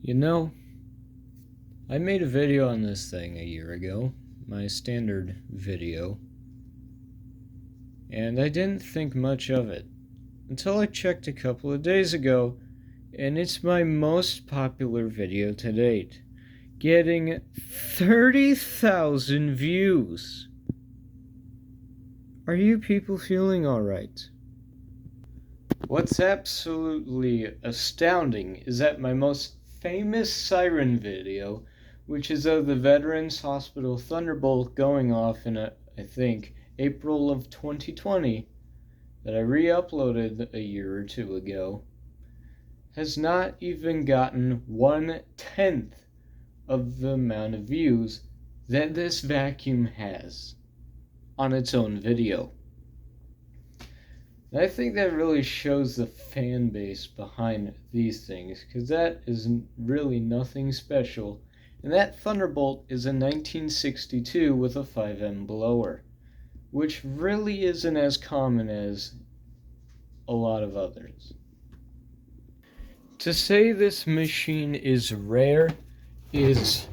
You know, I made a video on this thing a year ago, my standard video, and I didn't think much of it until I checked a couple of days ago, and it's my most popular video to date, getting 30,000 views. Are you people feeling alright? What's absolutely astounding is that my most famous siren video, which is of the Veterans Hospital Thunderbolt going off in, I think, April of 2020, that I re-uploaded a year or two ago, has not even gotten 1/10 of the amount of views that this vacuum has on its own video. And I think that really shows the fan base behind these things, because that is really nothing special. And that Thunderbolt is a 1962 with a 5M blower, which really isn't as common as a lot of others. To say this machine is rare is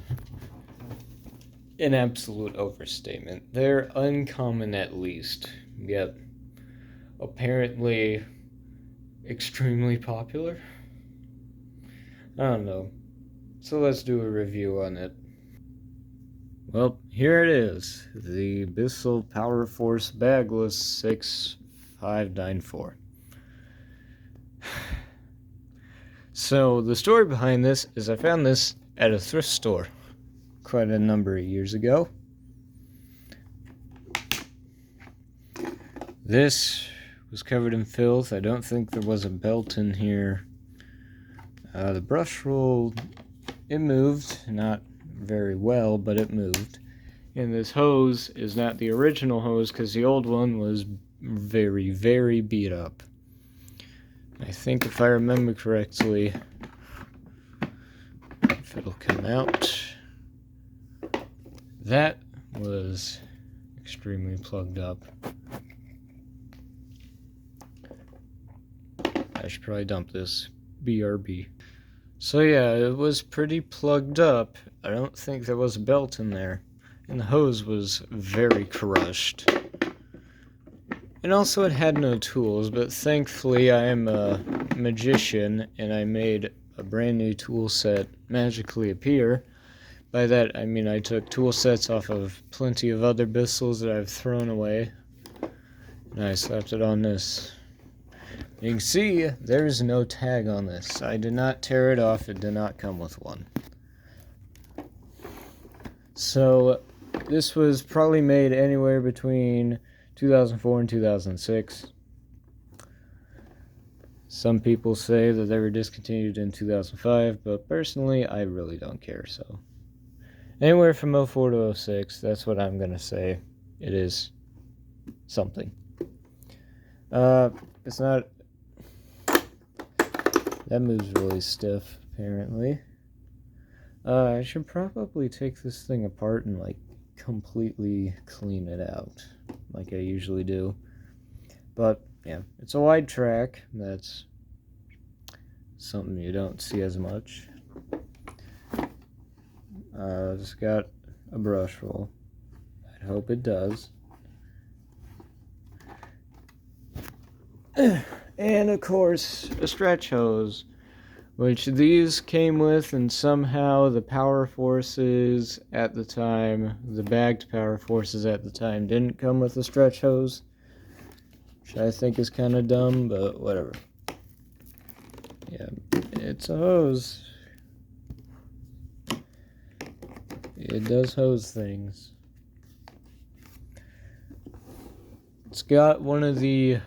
an absolute overstatement. They're uncommon at least, yet apparently extremely popular. I don't know. So let's do a review on it. Well, here it is. The Bissell Powerforce Bagless 6594. So the story behind this is I found this at a thrift store quite a number of years ago. This was covered in filth. I don't think there was a belt in here. The brush roll, it moved, not very well, but it moved. And this hose is not the original hose because the old one was very, very beat up. I think if I remember correctly, if it'll come out, that was extremely plugged up. I should probably dump this. BRB. So yeah, it was pretty plugged up. I don't think there was a belt in there. And the hose was very crushed. And also it had no tools, but thankfully I am a magician and I made a brand new tool set magically appear. By that I mean I took tool sets off of plenty of other Bissells that I've thrown away, and I slapped it on this. You can see there's no tag on this. I did not tear it off. It did not come with one. So this was probably made anywhere between 2004 and 2006. Some people say that they were discontinued in 2005, but personally I really don't care. So anywhere from 04 to 06, that's what I'm gonna say. It is something. It's not. That moves really stiff, apparently. I should probably take this thing apart and, completely clean it out, like I usually do. But, yeah, it's a wide track. That's something you don't see as much. It's got a brush roll. I hope it does. And of course, a stretch hose, which these came with, and somehow the Powerforces at the time, the bagged Powerforces at the time, didn't come with a stretch hose, which I think is kind of dumb, but whatever. Yeah, it's a hose. It does hose things. It's got one of the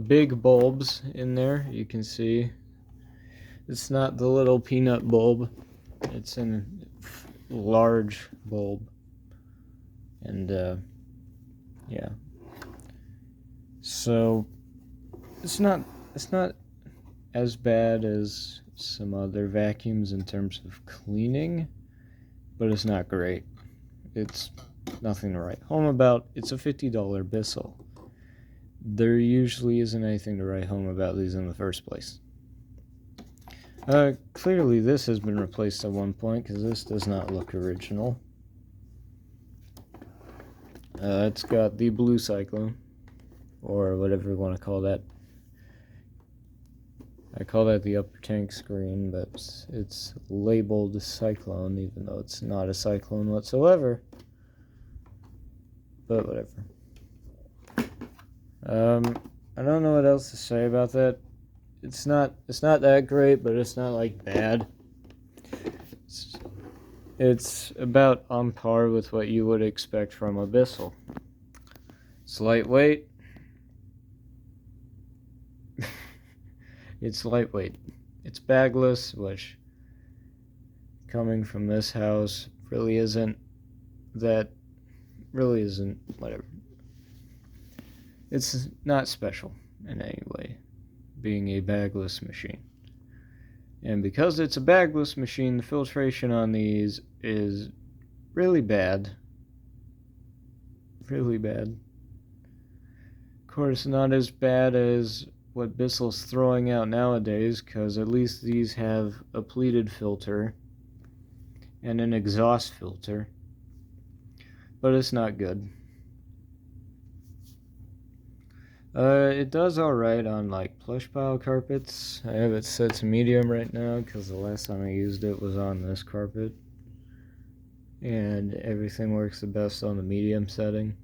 big bulbs in there, you can see. It's not the little peanut bulb. It's a large bulb. And, yeah. So, it's not as bad as some other vacuums in terms of cleaning, but it's not great. It's nothing to write home about. It's a $50 Bissell. There usually isn't anything to write home about these in the first place. Clearly this has been replaced at one point, because this does not look original. It's got the blue cyclone, or whatever you want to call that. I call that the upper tank screen, but it's labeled cyclone, even though it's not a cyclone whatsoever. But whatever. I don't know what else to say about that. It's not that great, but it's not like bad. It's about on par with what you would expect from a Bissell. It's lightweight. It's lightweight. It's bagless, which, coming from this house, really isn't, whatever. It's not special in any way, being a bagless machine. And because it's a bagless machine, the filtration on these is really bad. Really bad. Of course, not as bad as what Bissell's throwing out nowadays, because at least these have a pleated filter and an exhaust filter. But it's not good. It does alright on like plush pile carpets. I have it set to medium right now because the last time I used it was on this carpet. And everything works the best on the medium setting.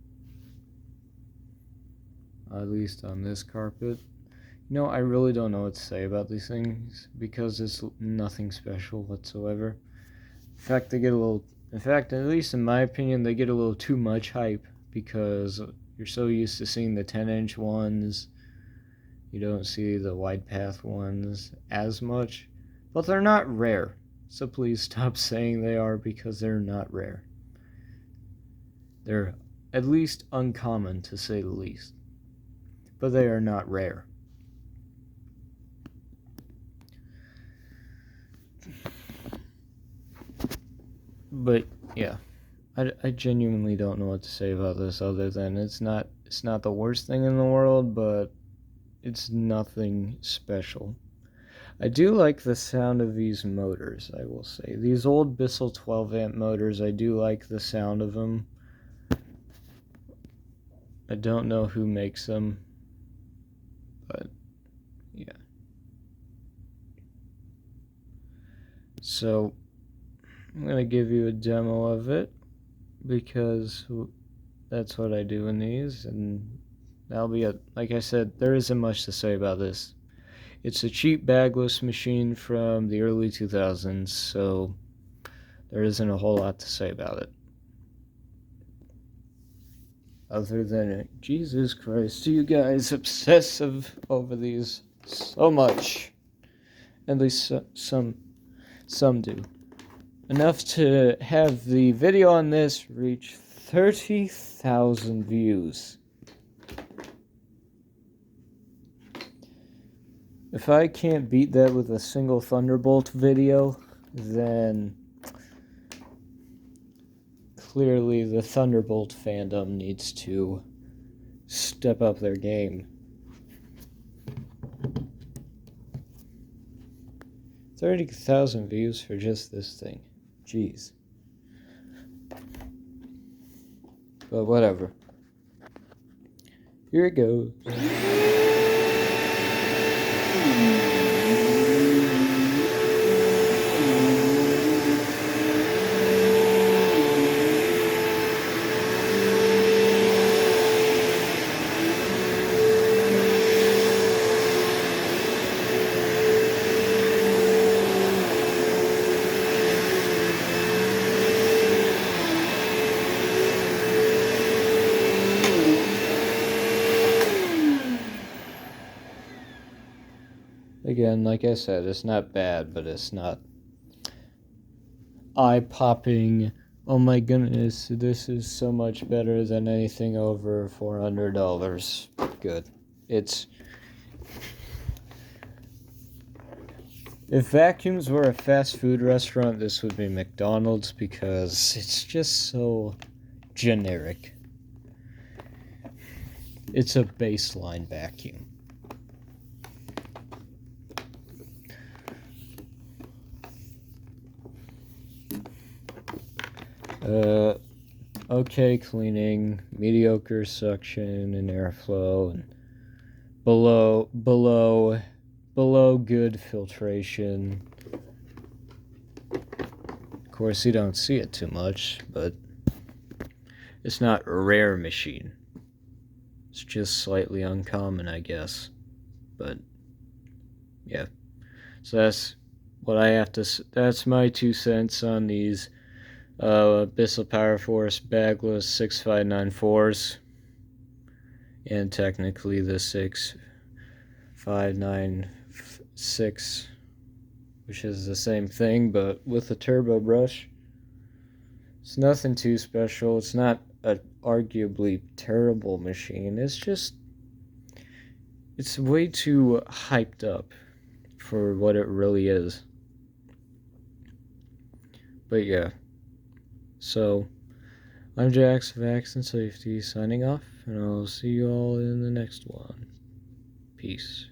At least on this carpet. You know, I really don't know what to say about these things because it's nothing special whatsoever. In fact, at least in my opinion, they get a little too much hype because you're so used to seeing the 10-inch ones. You don't see the wide path ones as much, but they're not rare. So please stop saying they are, because they're not rare. They're at least uncommon, to say the least. But they are not rare. But yeah, I genuinely don't know what to say about this other than it's not the worst thing in the world, but it's nothing special. I do like the sound of these motors, I will say. These old Bissell 12 amp motors, I do like the sound of them. I don't know who makes them, but yeah. So I'm going to give you a demo of it because that's what I do in these, and that'll be it. Like I said, there isn't much to say about this. It's a cheap bagless machine from the early 2000s, so there isn't a whole lot to say about it. Other than, Jesus Christ, you guys obsessive over these so much. At least some do. Enough to have the video on this reach 30,000 views. If I can't beat that with a single Thunderbolt video, then clearly the Thunderbolt fandom needs to step up their game. 30,000 views for just this thing. Jeez. But whatever. Here it goes. Again, like I said, it's not bad, but it's not eye-popping. Oh my goodness, this is so much better than anything over $400. Good. If vacuums were a fast food restaurant, this would be McDonald's because it's just so generic. It's a baseline vacuum. Okay cleaning, mediocre suction and airflow, and below good filtration. Of course, you don't see it too much, but it's not a rare machine. It's just slightly uncommon, I guess. But yeah, so that's what I have to. That's my 2 cents on these Bissell Powerforce Bagless 6594s, and technically the 6596, which is the same thing but with a turbo brush. It's nothing too special. It's not a arguably terrible machine. It's way too hyped up for what it really is. But yeah. So I'm Jax of Axe and Safety signing off, and I'll see you all in the next one. Peace.